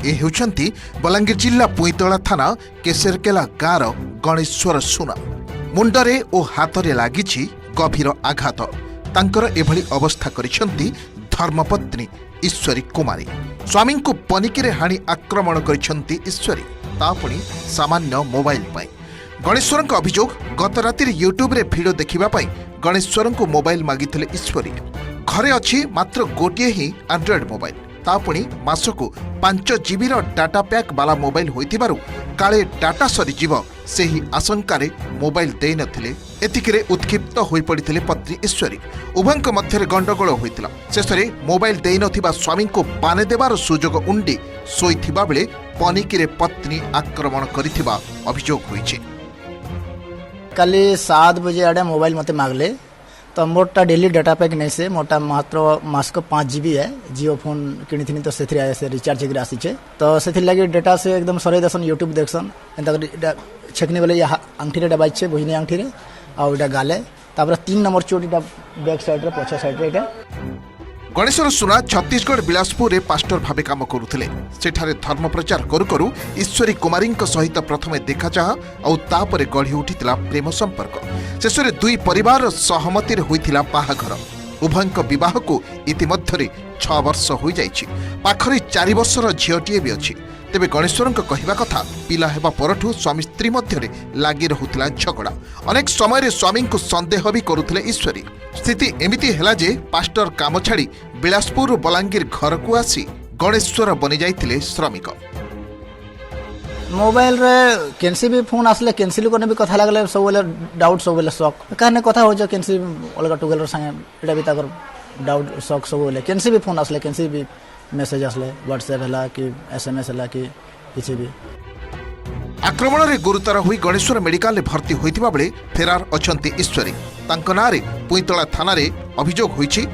ए हेउछंती बलांगीर जिला पुईतला थाना केसरकेला गाँर गणेश्वर सुना मुंडरे ओ हाथरे लागिछि गभीर आघात। तांकर एभली अवस्था करिसंती धर्मपत्नी ईश्वरी कुमारी। स्वामी को पनिकिरे हाणी आक्रमण करिसंती ईश्वरी, तापुणी सामान्य मोबाइल पाई। गणेश्वर अभियोग गत रातिर यूट्यूब रे भिडियो देखिबा पाई गणेश्वर को मोबाइल मागिथिले ईश्वरी। घरे अछि मात्र गोटिए ही एंड्रॉइड मोबाइल, तापुणी मासको 5 जीबी डाटा पैक वाला मोबाइल होइथिबारु काले डाटा सरीजीव से ही आशंकारे मोबाइल दे नथिले। एतिकिरे उत्क्षिप्त होई पड़िथिले पत्नी ईश्वरी। उभयଙ୍କ ମଧ୍ୟରେ गंडगोल होइतिला। शेषरे मोबाइल दे नथिबा स्वामी को पाने देबार सुजोग उंडी सोइथिबा बेले पनिकिरे पत्नी आक्रमण करिथिबा अभियोग होइछि। काली 7 बजे आड़े मोबाइल मते मागले तो मोटा डेली डाटा पैक नहीं से मोटा मात्र मास को 5 जीबी है। जियो फोन किनी तो से रिचार्ज होकर आसीचे तो से लगे डाटा से एकदम सरे दसन यूट्यूब देखसन एंता छेकनी वाले अंगठी रे दबाइछे बहिनी अंगठी रे आ इटा गाले तापर 3 नंबर चोटी बैक साइड रे पछा साइड रे इटा। गणेश्वर सुना छत्तीसगढ़ बिलासपुर रे पास्टर भावे काम करुथिले। सेठारे धर्म प्रचार करू करू ईश्वरी कुमारी सहित प्रथमे देखा चाह और तापरे गढ़ी उठितिला प्रेम संपर्क। शेषरे दुई परिवार सहमति रे होइतिला बाहाघर। उभयଙ୍କ विवाह को इतिमध्यरे 6 वर्ष हो जाइछि। पाखरे 4 वर्षर झियोटीए भी अछि। तेबे गणेश्वर कहवा कथा पिला हेबा परठू स्वामी स्त्री मध्यरे लागी रहुतिला झगड़ा। अनेक समय स्वामी को संदेह भी करुथिले ईश्वरी। स्थिति एमिति हेला जे पास्टर काम छाड़ी बिलासपुर बलांगीर घर को आसी गणेश्वर बनी जाइतिले श्रमिक। मोबाइल रे केनसी भी फोन आसले कैंसिल करने भी कथा लागले सब बेले डाउट सब बेले शक काने कथा हो जे कैंसिल अलगा टुगेलर संगे एटा भी ताकर डाउट शक सब बेले कैंसिल भी फोन आसले कैंसिल भी मेसेज आसले व्हाट्सएप हला कि एसएमएस हला कि किछि भी। आक्रमण रे गुरुतर होई गणेश्वर मेडिकल रे भर्ती होइतिबा बेले फेरार अछंती ईश्वरी। तांको नारे पुईतला थाना रे अभियोग होइछि।